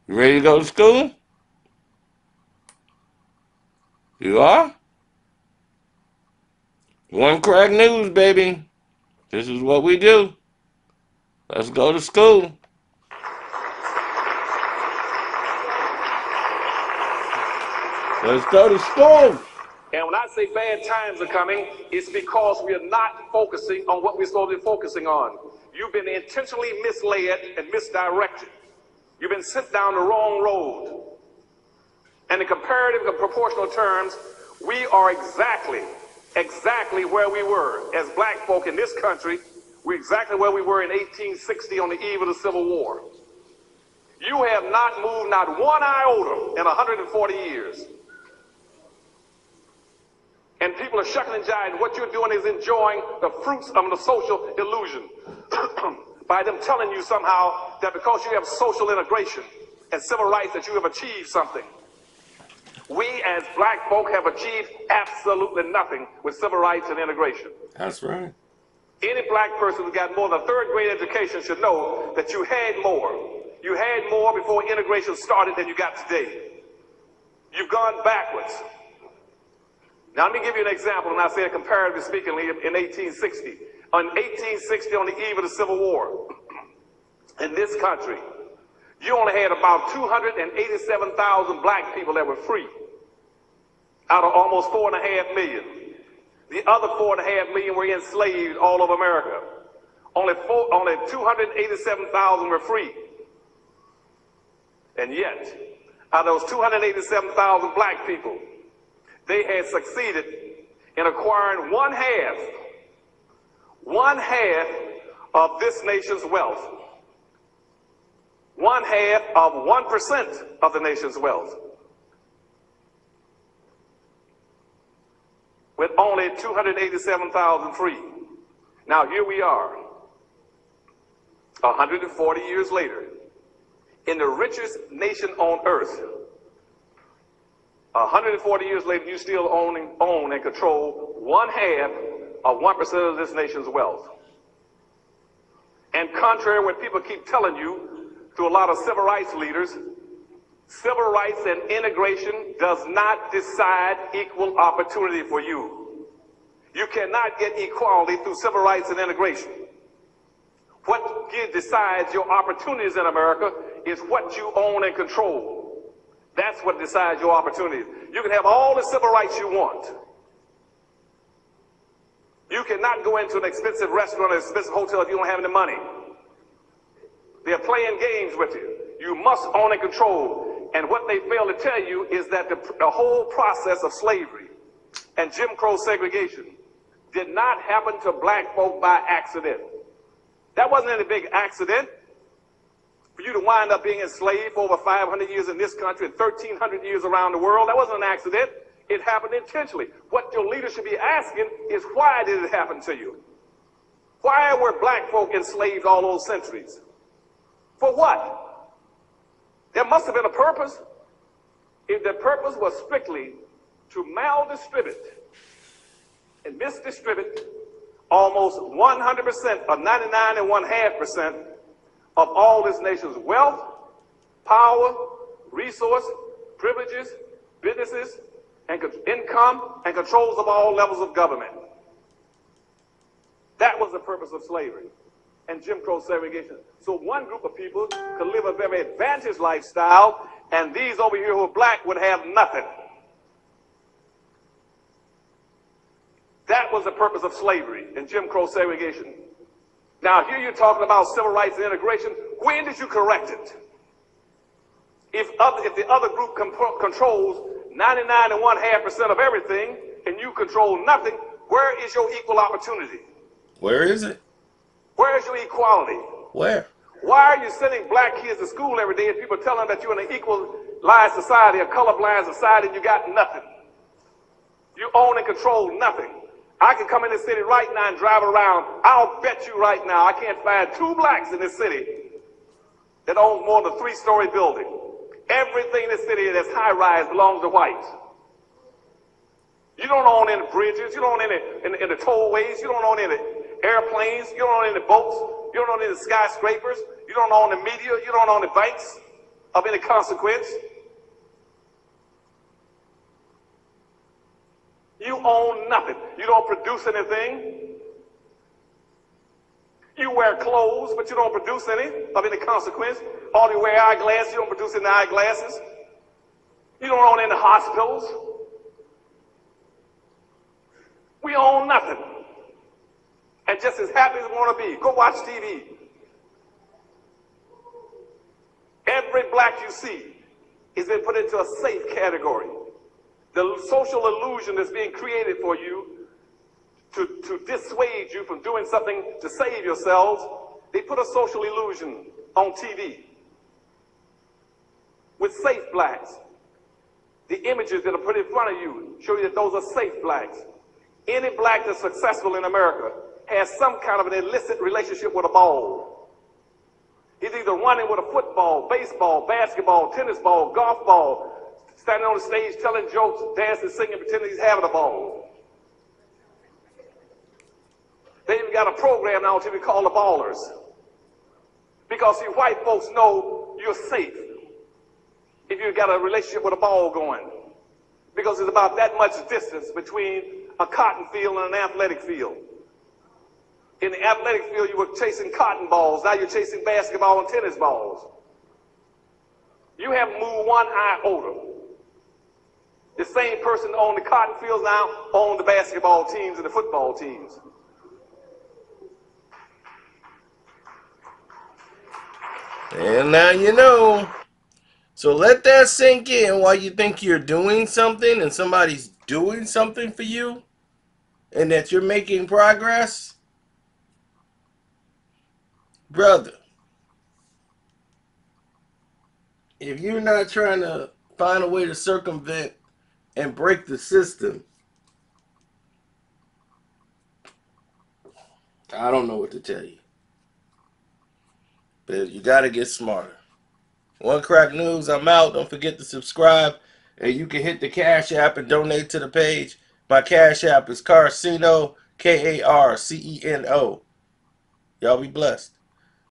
You ready to go to school? You are? One crack news, baby. This is what we do. Let's go to school. Let's go to school. And when I say bad times are coming, it's because we are not focusing on what we're supposed to be focusing on. You've been intentionally misled and misdirected. You've been sent down the wrong road. And in comparative and proportional terms, we are exactly where we were as black folk in this country. We're exactly where we were in 1860 on the eve of the Civil War. You have not moved not one iota in 140 years. And people are shucking and jiving. What you're doing is enjoying the fruits of the social illusion by them telling you somehow that because you have social integration and civil rights that you have achieved something. We as black folk have achieved absolutely nothing with civil rights and integration. That's right. Any black person who got more than a third grade education should know that you had more. You had more before integration started than you got today. You've gone backwards. Now, let me give you an example, and I say it comparatively speaking in 1860. On 1860, on the eve of the Civil War, in this country, you only had about 287,000 black people that were free out of almost 4.5 million. The other 4.5 million were enslaved all over America. Only 287,000 were free. And yet, out of those 287,000 black people, they had succeeded in acquiring one half of this nation's wealth. One half of 1% of the nation's wealth. With only 287,000 free. Now here we are, 140 years later, in the richest nation on earth. 140 years later, you still own and control one half of 1% of this nation's wealth. And contrary to what people keep telling you through a lot of civil rights leaders, civil rights and integration does not decide equal opportunity for you. You cannot get equality through civil rights and integration. What decides your opportunities in America is what you own and control. That's what decides your opportunities. You can have all the civil rights you want. You cannot go into an expensive restaurant or an expensive hotel if you don't have any money. They're playing games with you. You must own and control. And what they fail to tell you is that the whole process of slavery and Jim Crow segregation did not happen to black folk by accident. That wasn't any big accident. For you to wind up being enslaved for over 500 years in this country and 1,300 years around the world, that wasn't an accident. It happened intentionally. What your leaders should be asking is, why did it happen to you? Why were black folk enslaved all those centuries? For what? There must have been a purpose. If the purpose was strictly to maldistribute and misdistribute almost 100% or 99.5% of all this nation's wealth, power, resource, privileges, businesses, and income, and controls of all levels of government. That was the purpose of slavery and Jim Crow segregation. So one group of people could live a very advantaged lifestyle, and these over here who are black would have nothing. That was the purpose of slavery and Jim Crow segregation. Now, here you're talking about civil rights and integration. When did you correct it? If the other group controls 99.5% of everything and you control nothing, where is your equal opportunity? Where is it? Where is your equality? Where? Why are you sending black kids to school every day and people tell them that you're in an equalized society, a colorblind society, and you got nothing? You own and control nothing. I can come in this city right now and drive around. I'll bet you right now I can't find 2 blacks in this city that own more than a 3-story building. Everything in this city that's high-rise belongs to whites. You don't own any bridges. You don't own any tollways. You don't own any airplanes. You don't own any boats. You don't own any skyscrapers. You don't own the media. You don't own the banks. of any consequence. You own nothing. You don't produce anything. You wear clothes, but you don't produce any of any consequence. All you wear eyeglasses, you don't produce any eyeglasses. You don't own any hospitals. We own nothing. And just as happy as we want to be, go watch TV. Every black you see has been put into a safe category. The social illusion that's being created for you to dissuade you from doing something to save yourselves, they put a social illusion on TV with safe blacks. The images that are put in front of you show you that those are safe blacks. Any black that's successful in America has some kind of an illicit relationship with a ball. He's either running with a football, baseball, basketball, tennis ball, golf ball, standing on the stage telling jokes, dancing, singing, pretending he's having a ball. They even got a program now on TV called The Ballers. Because see, white folks know you're safe if you've got a relationship with a ball going. Because there's about that much distance between a cotton field and an athletic field. In the athletic field, you were chasing cotton balls. Now you're chasing basketball and tennis balls. You haven't moved one iota. The same person that owned the cotton fields now own the basketball teams and the football teams. And now you know. So let that sink in while you think you're doing something and somebody's doing something for you and that you're making progress. Brother, if you're not trying to find a way to circumvent and break the system, I don't know what to tell you. But you got to get smarter. One Crack News, I'm out. Don't forget to subscribe. And you can hit the Cash App and donate to the page. My Cash App is Carceno, K-A-R-C-E-N-O. Y'all be blessed.